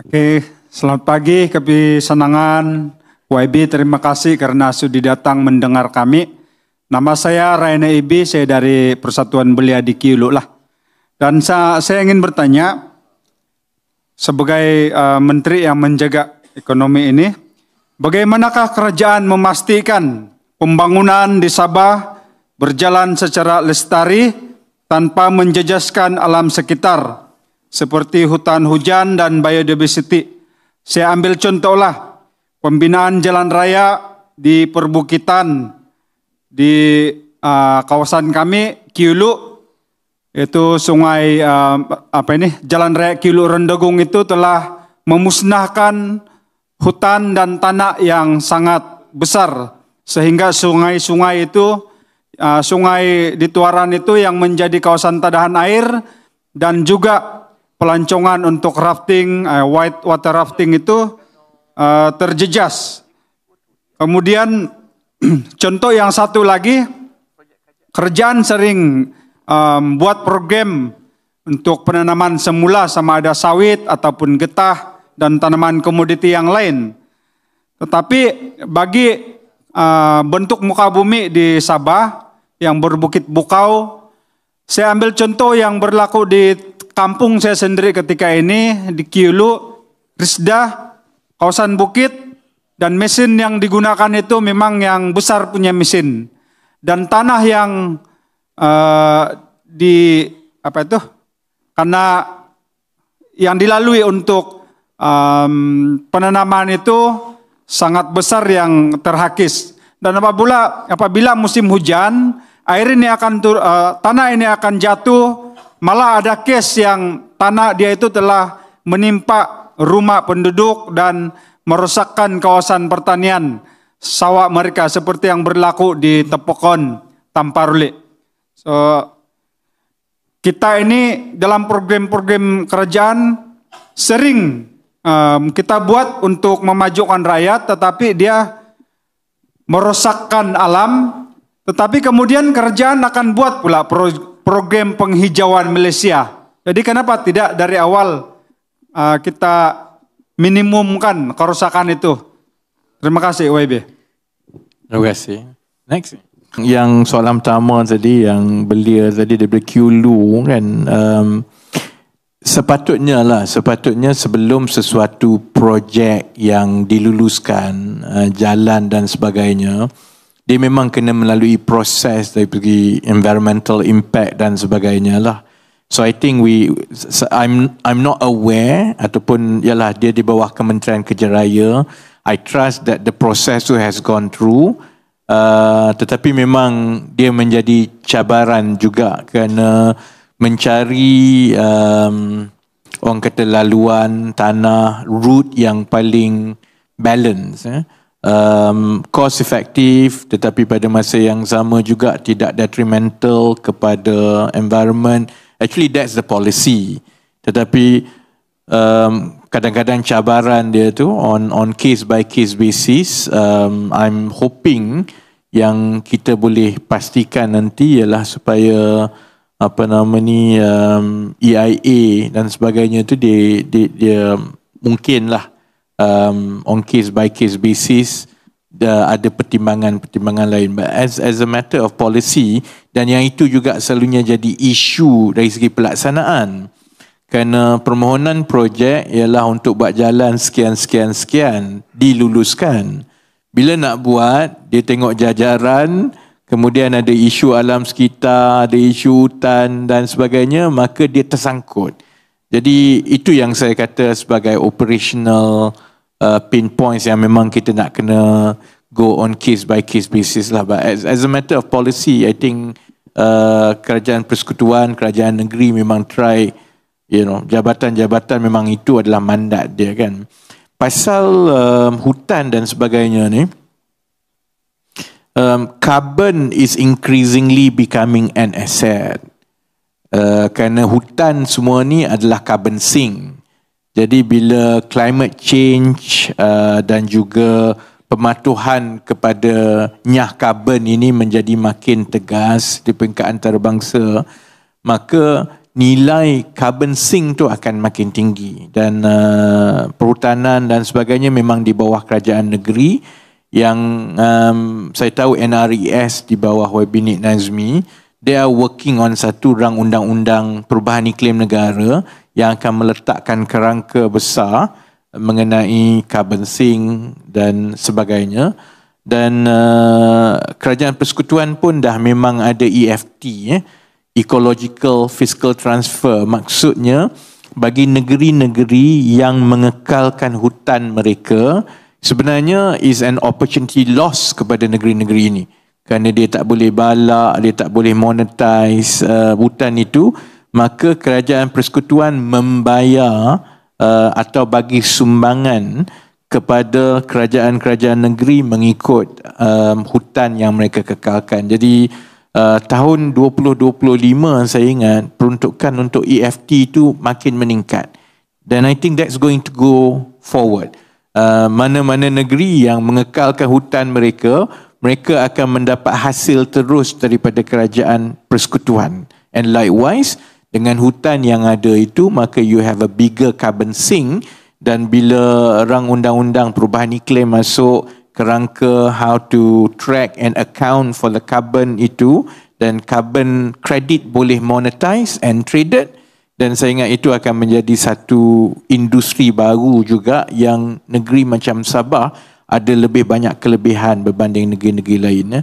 Oke, selamat pagi kami senangan YB, terima kasih karena sudah datang mendengar kami. Nama saya Raina Ibi, saya dari Persatuan Belia di Kiulu lah. Dan saya ingin bertanya, sebagai menteri yang menjaga ekonomi ini, bagaimanakah kerajaan memastikan pembangunan di Sabah berjalan secara lestari tanpa menjejaskan alam sekitar, seperti hutan hujan dan biodiversity. Saya ambil contohlah pembinaan jalan raya di perbukitan di kawasan kami Kiulu, itu sungai jalan raya Kiulu Rendegung itu telah memusnahkan hutan dan tanah yang sangat besar, sehingga sungai-sungai itu sungai di Tuaran itu yang menjadi kawasan tadahan air dan juga pelancongan untuk rafting, white water rafting itu terjejas. Kemudian contoh yang satu lagi, kerajaan sering buat program untuk penanaman semula sama ada sawit ataupun getah dan tanaman komoditi yang lain. Tetapi bagi bentuk muka bumi di Sabah yang berbukit bukau, saya ambil contoh yang berlaku di kampung saya sendiri ketika ini di Kiulu, Risda, kawasan bukit, dan mesin yang digunakan itu memang yang besar punya mesin. Dan tanah yang karena yang dilalui untuk penanaman itu sangat besar yang terhakis. Dan apabila musim hujan, air ini tanah ini akan jatuh. Malah ada case yang tanah dia itu telah menimpa rumah penduduk dan merosakkan kawasan pertanian sawah mereka, seperti yang berlaku di Tepokon, Tamparuli. So, kita ini dalam program-program kerajaan sering kita buat untuk memajukan rakyat, tetapi dia merosakkan alam. Tetapi kemudian kerajaan akan buat pula program penghijauan Malaysia. Jadi kenapa tidak dari awal kita minimumkan kerusakan itu? Terima kasih YB. Terima kasih. Next. Yang soalan pertama tadi, yang belia tadi daripada Kiulu kan, sepatutnya sebelum sesuatu projek yang diluluskan, jalan dan sebagainya, dia memang kena melalui proses dari segi environmental impact dan sebagainya lah. So I think I'm not aware ataupun ialah dia di bawah Kementerian Kerja Raya. I trust that the process has gone through. Tetapi memang dia menjadi cabaran juga kerana mencari orang kata laluan tanah, route yang paling balance, cost effective tetapi pada masa yang sama juga tidak detrimental kepada environment. Actually that's the policy. Tetapi kadang-kadang cabaran dia tu on case by case basis. I'm hoping yang kita boleh pastikan nanti ialah supaya EIA dan sebagainya tu dia mungkinlah on case by case basis ada pertimbangan lain. But as a matter of policy, dan yang itu juga selalunya jadi isu dari segi pelaksanaan, kerana permohonan projek ialah untuk buat jalan sekian diluluskan. Bila nak buat, dia tengok jajaran, kemudian ada isu alam sekitar, ada isu hutan dan sebagainya, maka dia tersangkut. Jadi itu yang saya kata sebagai operational pinpoints yang memang kita nak kena go on case by case basis lah. But as a matter of policy, I think kerajaan persekutuan, kerajaan negeri memang try, jabatan-jabatan memang itu adalah mandat dia kan. Pasal hutan dan sebagainya ni, carbon is increasingly becoming an asset. Kerana hutan semua ni adalah carbon sink. Jadi bila climate change dan juga pematuhan kepada nyah karbon ini menjadi makin tegas di peringkat antarabangsa, maka nilai carbon sink tu akan makin tinggi, dan perhutanan dan sebagainya memang di bawah kerajaan negeri. Yang saya tahu NRES di bawah YB Nik Nazmi, they are working on satu rang undang-undang perubahan iklim negara yang akan meletakkan kerangka besar mengenai carbon sink dan sebagainya. Dan kerajaan persekutuan pun dah memang ada EFT, Ecological Fiscal Transfer. Maksudnya bagi negeri-negeri yang mengekalkan hutan mereka, sebenarnya is an opportunity loss kepada negeri-negeri ini, kerana dia tak boleh balak, dia tak boleh monetize hutan itu. Maka kerajaan persekutuan membayar atau bagi sumbangan kepada kerajaan-kerajaan negeri mengikut hutan yang mereka kekalkan. Jadi tahun 2025 saya ingat peruntukan untuk EFT itu makin meningkat, dan I think that's going to go forward. Mana-mana negeri yang mengekalkan hutan mereka, mereka akan mendapat hasil terus daripada kerajaan persekutuan. And likewise, dengan hutan yang ada itu, maka you have a bigger carbon sink. Dan bila rang undang-undang perubahan iklim masuk, kerangka how to track and account for the carbon itu, dan carbon credit boleh monetize and traded, dan saya ingat itu akan menjadi satu industri baru juga yang negeri macam Sabah ada lebih banyak kelebihan berbanding negeri-negeri lain.